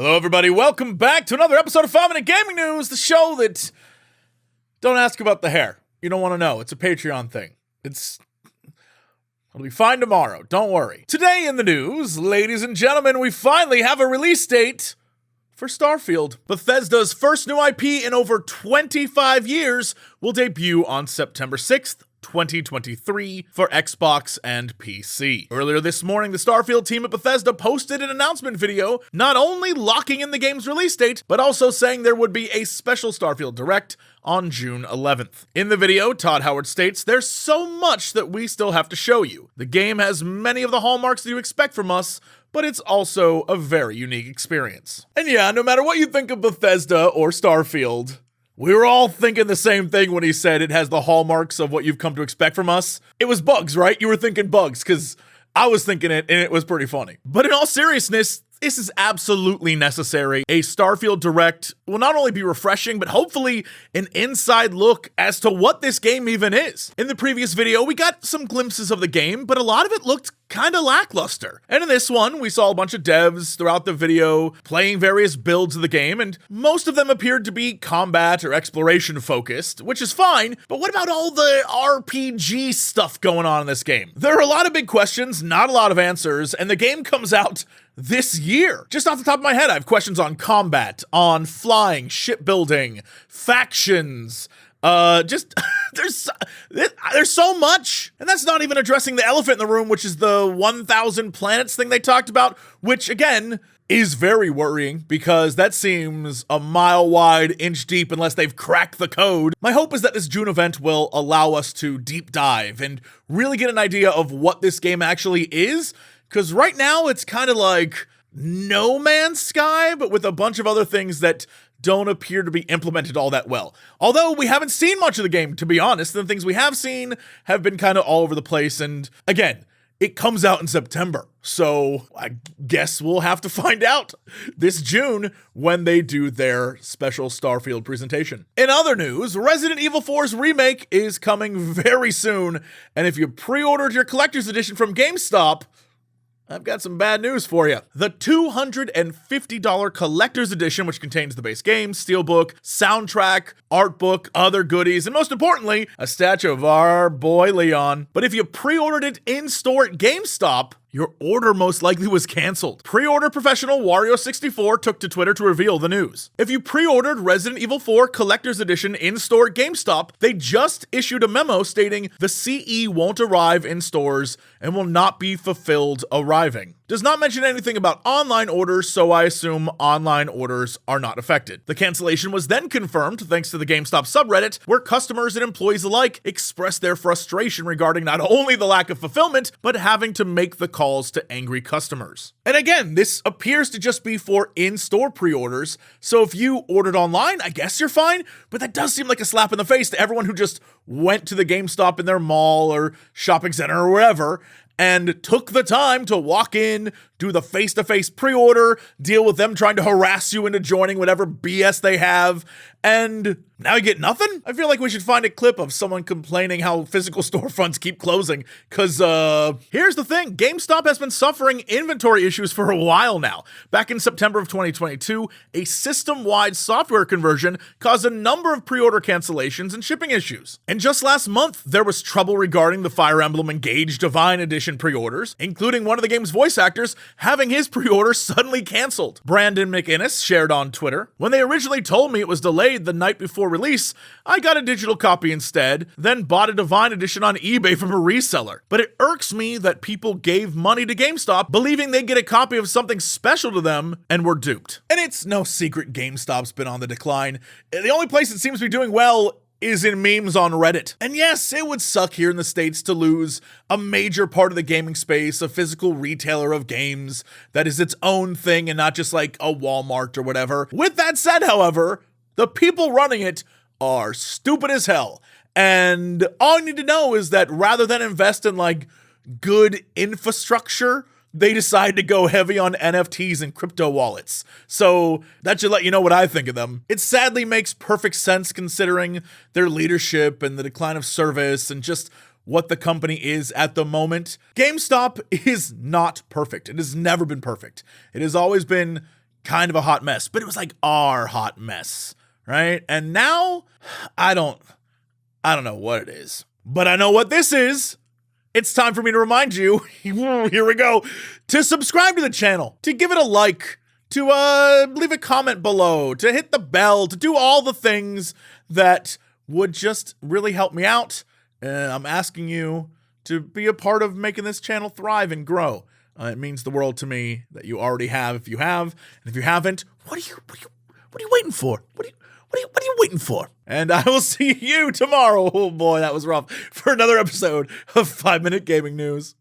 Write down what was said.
Hello, everybody. Welcome back to another episode of 5 Minute Gaming News, the show that... Don't ask about the hair. You don't want to know. It's a Patreon thing. It'll be fine tomorrow. Don't worry. Today in the news, ladies and gentlemen, we finally have a release date for Starfield. Bethesda's first new IP in over 25 years will debut on September 6th, 2023 for Xbox and PC. Earlier this morning, the Starfield team at Bethesda posted an announcement video not only locking in the game's release date, but also saying there would be a special Starfield Direct on June 11th. In the video, Todd Howard states, "There's so much that we still have to show you. The game has many of the hallmarks that you expect from us, but it's also a very unique experience." And yeah, no matter what you think of Bethesda or Starfield, we were all thinking the same thing when he said it has the hallmarks of what you've come to expect from us. It was bugs, right? You were thinking bugs, because I was thinking it, and it was pretty funny. But in all seriousness, this is absolutely necessary. A Starfield Direct will not only be refreshing, but hopefully an inside look as to what this game even is. In the previous video, we got some glimpses of the game, but a lot of it looked kind of lackluster. And in this one, we saw a bunch of devs throughout the video playing various builds of the game, and most of them appeared to be combat or exploration focused, which is fine, but what about all the RPG stuff going on in this game? There are a lot of big questions, not a lot of answers, and the game comes out this year. Just off the top of my head, I have questions on combat, on flying, shipbuilding, factions, there's so much, and that's not even addressing the elephant in the room, which is the 1,000 planets thing they talked about, which again is very worrying because that seems a mile wide, inch deep unless they've cracked the code. My hope is that this June event will allow us to deep dive and really get an idea of what this game actually is, because right now it's kind of like No Man's Sky, but with a bunch of other things that don't appear to be implemented all that well. Although we haven't seen much of the game, to be honest. The things we have seen have been kind of all over the place. And again, it comes out in September. So I guess we'll have to find out this June when they do their special Starfield presentation. In other news, Resident Evil 4's remake is coming very soon. And if you pre-ordered your collector's edition from Gamestop, I've got some bad news for you. The $250 collector's edition, which contains the base game, steelbook, soundtrack, art book, other goodies, and most importantly, a statue of our boy Leon. But if you pre-ordered it in-store at GameStop, your order most likely was canceled. Pre-order professional Wario64 took to Twitter to reveal the news. If you pre-ordered Resident Evil 4 Collector's Edition in-store at GameStop, they just issued a memo stating the CE won't arrive in stores and will not be fulfilled arriving. Does not mention anything about online orders, so I assume online orders are not affected. The cancellation was then confirmed thanks to the GameStop subreddit, where customers and employees alike expressed their frustration regarding not only the lack of fulfillment, but having to make the calls to angry customers. And again, this appears to just be for in-store pre-orders, so if you ordered online, I guess you're fine, but that does seem like a slap in the face to everyone who just went to the GameStop in their mall or shopping center or wherever and took the time to walk in, do the face-to-face pre-order, deal with them trying to harass you into joining whatever BS they have, and now you get nothing? I feel like we should find a clip of someone complaining how physical storefronts keep closing, because, here's the thing. GameStop has been suffering inventory issues for a while now. Back in September of 2022, a system-wide software conversion caused a number of pre-order cancellations and shipping issues. And just last month, there was trouble regarding the Fire Emblem Engage Divine Edition pre-orders, including one of the game's voice actors having his pre-order suddenly canceled. Brandon McInnes shared on Twitter, "When they originally told me it was delayed the night before release, I got a digital copy instead, then bought a Divine Edition on eBay from a reseller. But it irks me that people gave money to GameStop believing they'd get a copy of something special to them and were duped." And it's no secret GameStop's been on the decline. The only place it seems to be doing well is in memes on Reddit. And yes, it would suck here in the States to lose a major part of the gaming space, a physical retailer of games that is its own thing and not just like a Walmart or whatever. With that said, however, the people running it are stupid as hell. And all you need to know is that rather than invest in like good infrastructure, they decide to go heavy on NFTs and crypto wallets. So that should let you know what I think of them. It sadly makes perfect sense considering their leadership and the decline of service and just what the company is at the moment. GameStop is not perfect. It has never been perfect. It has always been kind of a hot mess, but it was like our hot mess, right? And now I don't know what it is, but I know what this is. It's time for me to remind you, here we go, to subscribe to the channel, to give it a like, to leave a comment below, to hit the bell, to do all the things that would just really help me out. I'm asking you to be a part of making this channel thrive and grow. It means the world to me that you already have if you have, and if you haven't, what are you waiting for? What are you waiting for? And I will see you tomorrow. Oh boy, that was rough. For another episode of 5 Minute Gaming News.